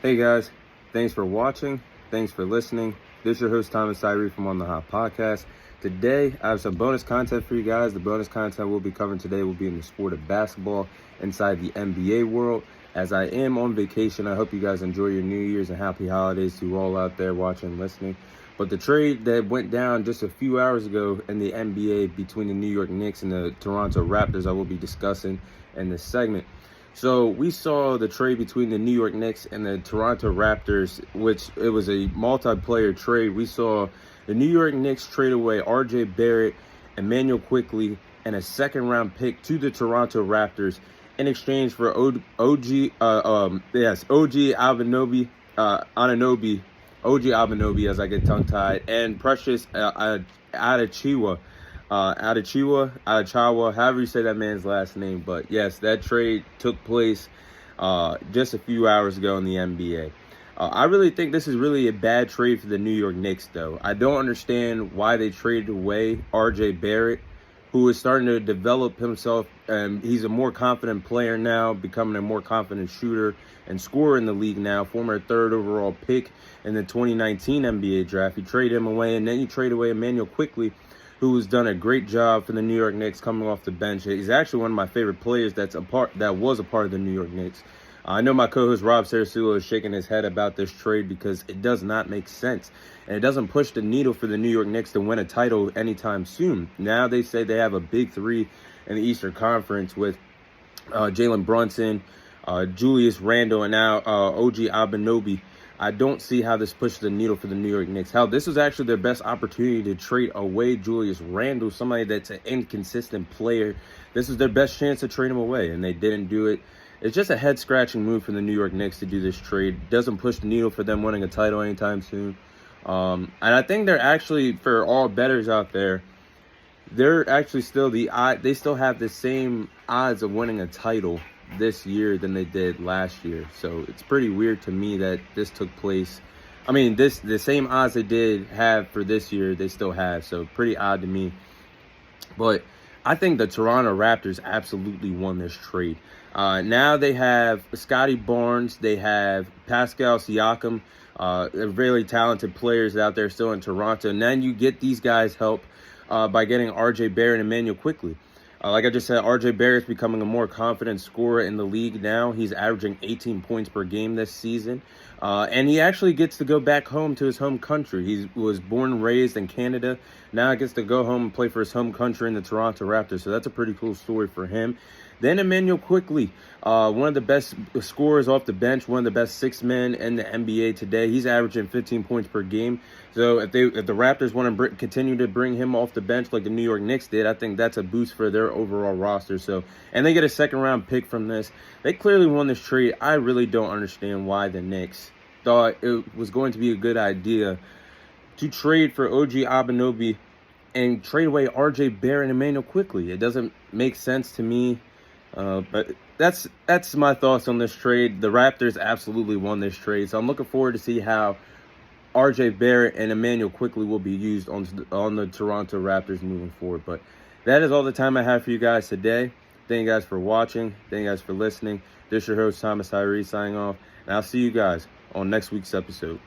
Hey guys, thanks for watching. Thanks for listening. This is your host Thomas Tyree from On the Hot Podcast. Today I have some bonus content for you guys. The bonus content we'll be covering today will be in the sport of basketball inside the NBA world. As I am on vacation, I hope you guys enjoy your New Year's and happy holidays to all out there watching and listening. But the trade that went down just a few hours ago in the NBA between the New York Knicks and the Toronto Raptors, I will be discussing in this segment. So we saw the trade between the New York Knicks and the Toronto Raptors, which it was a multiplayer trade. We saw the New York Knicks trade away R.J. Barrett, Emmanuel Quickley, and a second-round pick to the Toronto Raptors in exchange for OG Anunoby, as I get tongue-tied, and Precious Adachiwa, however you say that man's last name. But yes, that trade took place just a few hours ago in the NBA. I really think this is really a bad trade for the New York Knicks, though. I don't understand why they traded away R.J. Barrett, who is starting to develop himself. He's a more confident player now, becoming a more confident shooter and scorer in the league now, former third overall pick in the 2019 NBA draft. You trade him away, and then you trade away Emmanuel Quickley, who's done a great job for the New York Knicks coming off the bench. He's actually one of my favorite players that was a part of the New York Knicks. I know my co-host Rob Sarasulo is shaking his head about this trade because it does not make sense. And it doesn't push the needle for the New York Knicks to win a title anytime soon. Now they say they have a big three in the Eastern Conference with Jalen Brunson, Julius Randle, and now OG Anunoby. I don't see how this pushes the needle for the New York Knicks. How this was actually their best opportunity to trade away Julius Randle, somebody that's an inconsistent player. This was their best chance to trade him away, and they didn't do it. It's just a head-scratching move for the New York Knicks to do this trade. Doesn't push the needle for them winning a title anytime soon. And I think they're actually, for all bettors out there, they're actually still they still have the same odds of winning a title this year than they did last year. So it's pretty weird to me that this took place. I mean, the same odds they did have for this year, they still have. So pretty odd to me. But I think the Toronto Raptors absolutely won this trade. Now they have Scotty Barnes, they have Pascal Siakam, really talented players out there still in Toronto. And then you get these guys help by getting R.J. Barrett and Emmanuel Quickley. Like I just said, R.J. Barrett's becoming a more confident scorer in the league now. He's averaging 18 points per game this season. And he actually gets to go back home to his home country. He was born and raised in Canada. Now he gets to go home and play for his home country in the Toronto Raptors. So that's a pretty cool story for him. Then Emmanuel Quickley, one of the best scorers off the bench, one of the best six men in the NBA today. He's averaging 15 points per game. So if the Raptors want to continue to bring him off the bench like the New York Knicks did, I think that's a boost for their overall roster. So, and they get a second-round pick from this. They clearly won this trade. I really don't understand why the Knicks thought it was going to be a good idea to trade for OG Anunoby and trade away R.J. Barrett and Emmanuel Quickley. It doesn't make sense to me. But that's my thoughts on this trade. The Raptors absolutely won this trade, so I'm looking forward to see how R.J. Barrett and Emmanuel Quickley will be used on the Toronto Raptors moving forward. But that is all the time I have for you guys today. Thank you guys for watching. Thank you guys for listening. This is your host Thomas Tyree signing off, and I'll see you guys on next week's episode.